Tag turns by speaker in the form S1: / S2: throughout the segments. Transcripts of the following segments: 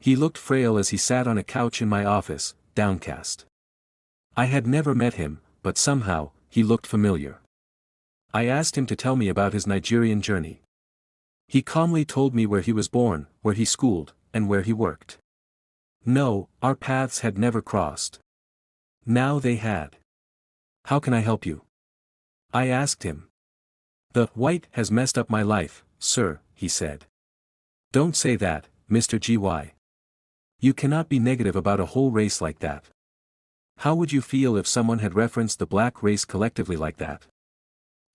S1: He looked frail as he sat on a couch in my office, downcast. I had never met him, but somehow, he looked familiar. I asked him to tell me about his Nigerian journey. He calmly told me where he was born, where he schooled, and where he worked. No, our paths had never crossed. Now they had. How can I help you? I asked him. The white has messed up my life, sir, he said. Don't say that, Mr. GY. You cannot be negative about a whole race like that. How would you feel if someone had referenced the black race collectively like that?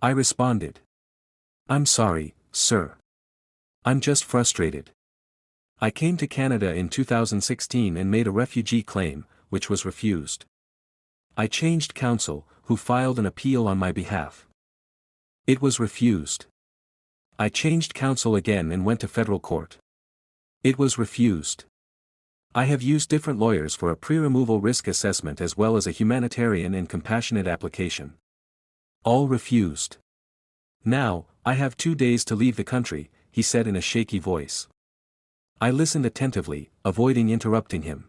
S1: I responded. I'm sorry, sir. I'm just frustrated. I came to Canada in 2016 and made a refugee claim, which was refused. I changed counsel, who filed an appeal on my behalf. It was refused. I changed counsel again and went to federal court. It was refused. I have used different lawyers for a pre-removal risk assessment as well as a humanitarian and compassionate application. All refused. Now, I have 2 days to leave the country, he said in a shaky voice. I listened attentively, avoiding interrupting him.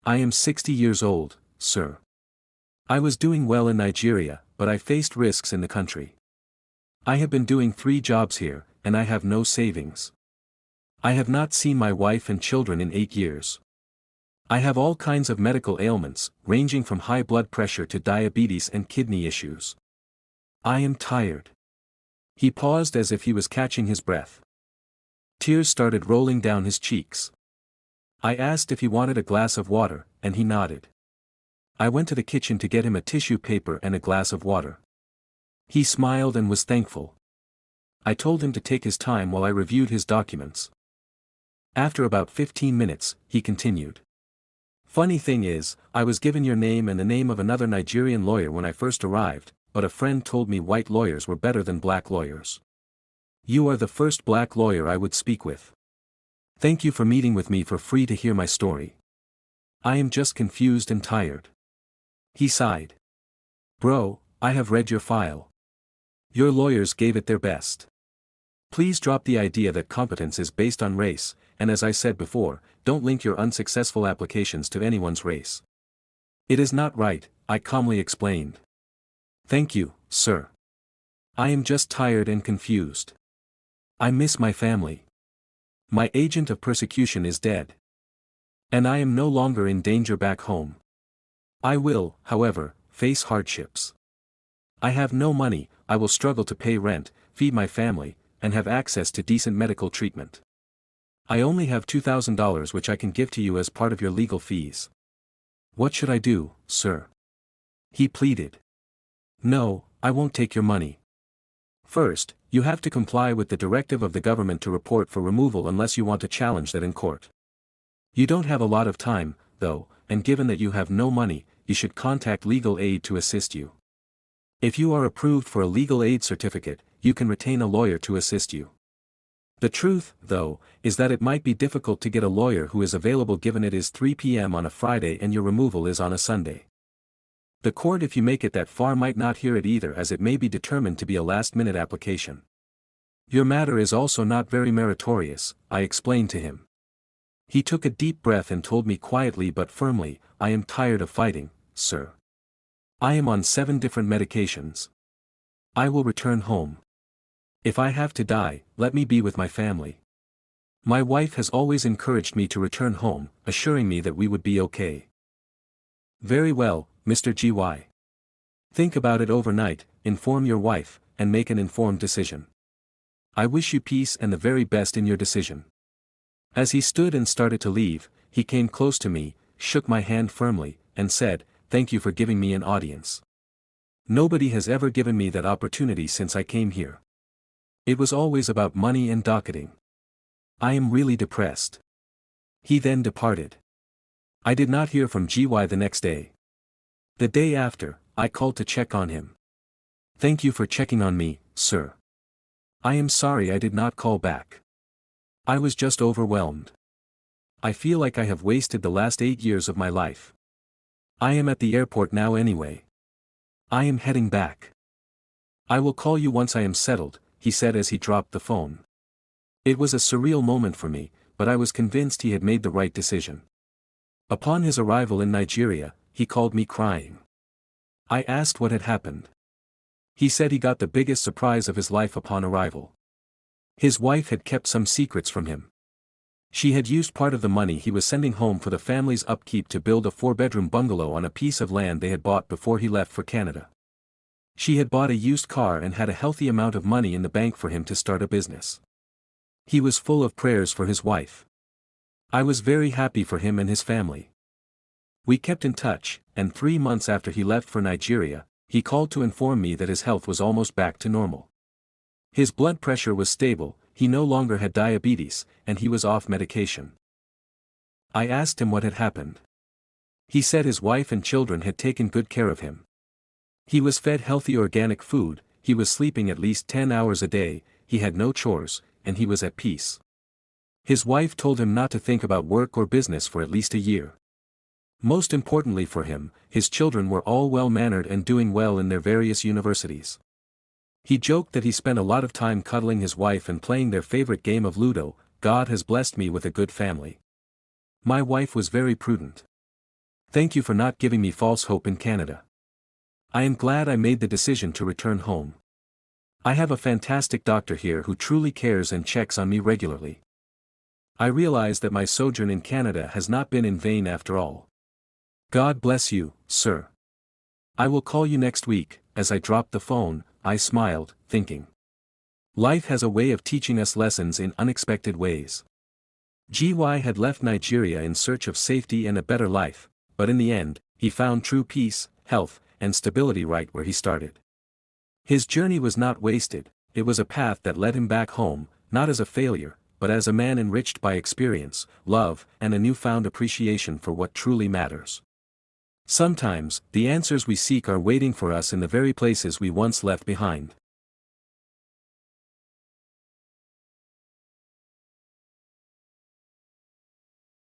S1: I am 60 years old, sir. I was doing well in Nigeria, but I faced risks in the country. I have been doing 3 jobs here, and I have no savings. I have not seen my wife and children in 8 years. I have all kinds of medical ailments, ranging from high blood pressure to diabetes and kidney issues. I am tired. He paused as if he was catching his breath. Tears started rolling down his cheeks. I asked if he wanted a glass of water, and he nodded. I went to the kitchen to get him a tissue paper and a glass of water. He smiled and was thankful. I told him to take his time while I reviewed his documents. After about 15 minutes, he continued. Funny thing is, I was given your name and the name of another Nigerian lawyer when I first arrived, but a friend told me white lawyers were better than black lawyers. You are the first black lawyer I would speak with. Thank you for meeting with me for free to hear my story. I am just confused and tired. He sighed. Bro, I have read your file. Your lawyers gave it their best. Please drop the idea that competence is based on race, and as I said before, don't link your unsuccessful applications to anyone's race. It is not right, I calmly explained. Thank you, sir. I am just tired and confused. I miss my family. My agent of persecution is dead. And I am no longer in danger back home. I will, however, face hardships. I have no money, I will struggle to pay rent, feed my family, and have access to decent medical treatment. I only have $2,000 which I can give to you as part of your legal fees. What should I do, sir? He pleaded. No, I won't take your money. First, you have to comply with the directive of the government to report for removal unless you want to challenge that in court. You don't have a lot of time, though, and given that you have no money, you should contact legal aid to assist you. If you are approved for a legal aid certificate, you can retain a lawyer to assist you. The truth, though, is that it might be difficult to get a lawyer who is available given it is 3 p.m. on a Friday and your removal is on a Sunday. The court, if you make it that far, might not hear it either, as it may be determined to be a last-minute application. Your matter is also not very meritorious, I explained to him. He took a deep breath and told me quietly but firmly, I am tired of fighting, sir. I am on 7 different medications. I will return home. If I have to die, let me be with my family. My wife has always encouraged me to return home, assuring me that we would be okay. Very well, Mr. GY. Think about it overnight, inform your wife, and make an informed decision. I wish you peace and the very best in your decision. As he stood and started to leave, he came close to me, shook my hand firmly, and said, Thank you for giving me an audience. Nobody has ever given me that opportunity since I came here. It was always about money and docketing. I am really depressed. He then departed. I did not hear from GY the next day. The day after, I called to check on him. Thank you for checking on me, sir. I am sorry I did not call back. I was just overwhelmed. I feel like I have wasted the last 8 years of my life. I am at the airport now anyway. I am heading back. I will call you once I am settled, he said as he dropped the phone. It was a surreal moment for me, but I was convinced he had made the right decision. Upon his arrival in Nigeria, he called me crying. I asked what had happened. He said he got the biggest surprise of his life upon arrival. His wife had kept some secrets from him. She had used part of the money he was sending home for the family's upkeep to build a 4-bedroom bungalow on a piece of land they had bought before he left for Canada. She had bought a used car and had a healthy amount of money in the bank for him to start a business. He was full of prayers for his wife. I was very happy for him and his family. We kept in touch, and 3 months after he left for Nigeria, he called to inform me that his health was almost back to normal. His blood pressure was stable, he no longer had diabetes, and he was off medication. I asked him what had happened. He said his wife and children had taken good care of him. He was fed healthy organic food, he was sleeping at least 10 hours a day, he had no chores, and he was at peace. His wife told him not to think about work or business for at least a year. Most importantly for him, his children were all well-mannered and doing well in their various universities. He joked that he spent a lot of time cuddling his wife and playing their favorite game of Ludo. God has blessed me with a good family. My wife was very prudent. Thank you for not giving me false hope in Canada. I am glad I made the decision to return home. I have a fantastic doctor here who truly cares and checks on me regularly. I realize that my sojourn in Canada has not been in vain after all. God bless you, sir. I will call you next week. As I dropped the phone, I smiled, thinking. Life has a way of teaching us lessons in unexpected ways. GY had left Nigeria in search of safety and a better life, but in the end, he found true peace, health, and stability right where he started. His journey was not wasted, it was a path that led him back home, not as a failure, but as a man enriched by experience, love, and a newfound appreciation for what truly matters. Sometimes, the answers we seek are waiting for us in the very places we once left behind.